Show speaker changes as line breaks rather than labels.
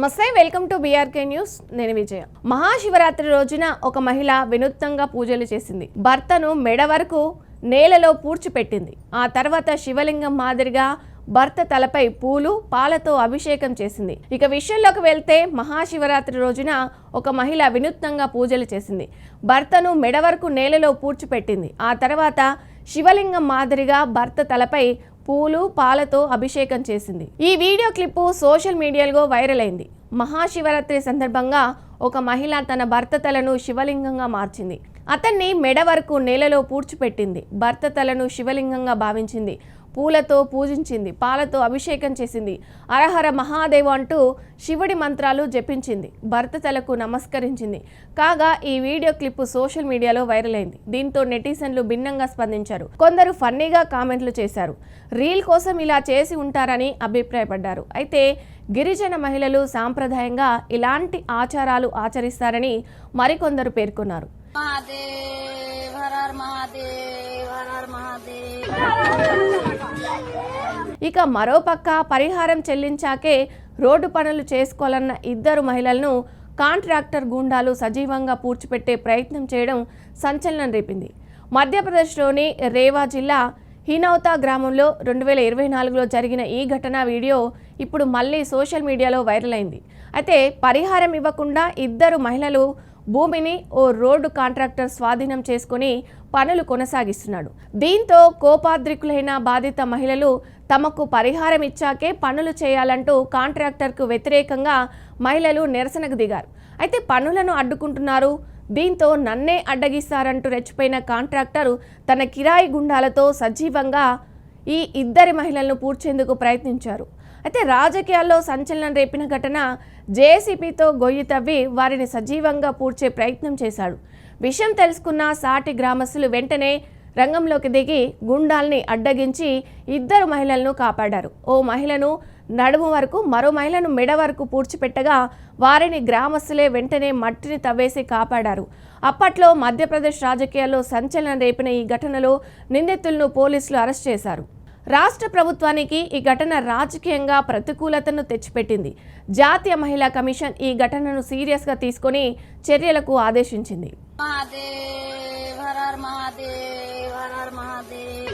నమస్తే, welcome to BRK news. నేను విజయ. మహాశివరాత్రి రోజున ఒక మహిళ వినూత్నంగా పూజలు చేసింది. భర్తను మెడ వరకు నేలలో పూడ్చిపెట్టింది. ఆ తర్వాత శివలింగం మాదిరిగా భర్త తలపై పూలు పాలతో అభిషేకం చేసింది. ఇక విషయంలోకి వెళ్తే మహాశివరాత్రి రోజున ఒక మహిళ వినూత్నంగా పూజలు చేసింది. భర్తను మెడ వరకు నేలలో పూడ్చిపెట్టింది. ఆ తర్వాత శివలింగం మాదిరిగా భర్త తలపై పూలు పాలతో అభిషేకం చేసింది. ఈ వీడియో క్లిప్పు సోషల్ మీడియాలో వైరల్ అయింది. మహాశివరాత్రి సందర్భంగా ఒక మహిళ తన భర్త తలను శివలింగంగా మార్చింది. అతన్ని మెడ వరకు నేలలో పూడ్చిపెట్టింది. భర్త తలను శివలింగంగా భావించింది. పూలతో పూజించింది. పాలతో అభిషేకం చేసింది. హరహర మహాదేవ అంటూ శివుడి మంత్రాలు జపించింది. భర్త తలకు నమస్కరించింది. కాగా ఈ వీడియో క్లిప్పు సోషల్ మీడియాలో వైరల్ అయింది. దీంతో నెటిజన్లు భిన్నంగా స్పందించారు. కొందరు ఫన్నీగా కామెంట్లు చేశారు. రీల్ కోసం ఇలా చేసి ఉంటారని అభిప్రాయపడ్డారు. అయితే గిరిజన మహిళలు సాంప్రదాయంగా ఇలాంటి ఆచారాలు ఆచరిస్తారని మరికొందరు పేర్కొన్నారు. ఇక మరోపక్క పరిహారం చెల్లించాకే రోడ్డు పనులు చేసుకోవాలన్న ఇద్దరు మహిళలను కాంట్రాక్టర్ గూండాలు సజీవంగా పూడ్చిపెట్టే ప్రయత్నం చేయడం సంచలనం రేపింది. మధ్యప్రదేశ్లోని రేవా జిల్లా హినౌతా గ్రామంలో 2024లో జరిగిన ఈ ఘటన వీడియో ఇప్పుడు మళ్ళీ సోషల్ మీడియాలో వైరల్ అయింది. అయితే పరిహారం ఇవ్వకుండా ఇద్దరు మహిళలు భూమిని ఓ రోడ్డు కాంట్రాక్టర్ స్వాధీనం చేసుకుని పనులు కొనసాగిస్తున్నాడు. దీంతో కోపాద్రికులైన బాధిత మహిళలు తమకు పరిహారం ఇచ్చాకే పనులు చేయాలంటూ కాంట్రాక్టర్కు వ్యతిరేకంగా మహిళలు నిరసనకు దిగారు. అయితే పనులను అడ్డుకుంటున్నారు, దీంతో నన్నే అడ్డగిస్తారంటూ రెచ్చిపోయిన కాంట్రాక్టర్ తన కిరాయి గుండాలతో సజీవంగా ఈ ఇద్దరి మహిళలను పూడ్చేందుకు ప్రయత్నించారు. అయితే రాజకీయాల్లో సంచలనం రేపిన ఘటన జేసీబీతో గొయ్యి తవ్వి వారిని సజీవంగా పూడ్చే ప్రయత్నం చేశాడు. విషయం తెలుసుకున్న సాటి గ్రామస్తులు వెంటనే రంగంలోకి దిగి గుండాల్ని అడ్డగించి ఇద్దరు మహిళలను కాపాడారు. ఓ మహిళను నడుము వరకు, మరో మహిళను మెడ వరకు పూడ్చిపెట్టగా వారిని గ్రామస్తులే వెంటనే మట్టిని తవ్వేసి కాపాడారు. అప్పట్లో మధ్యప్రదేశ్ రాజకీయాల్లో సంచలనం రేపిన ఈ ఘటనలో నిందితులను పోలీసులు అరెస్ట్ చేశారు. రాష్ట్ర ప్రభుత్వానికి ఈ ఘటన రాజకీయంగా ప్రతికూలతను తెచ్చిపెట్టింది. జాతీయ మహిళా కమిషన్ ఈ ఘటనను సీరియస్గా తీసుకొని చర్యలకు ఆదేశించింది.
మహాదేవ్ హర హర మహాదేవ్ హర హర మహాదేవ్.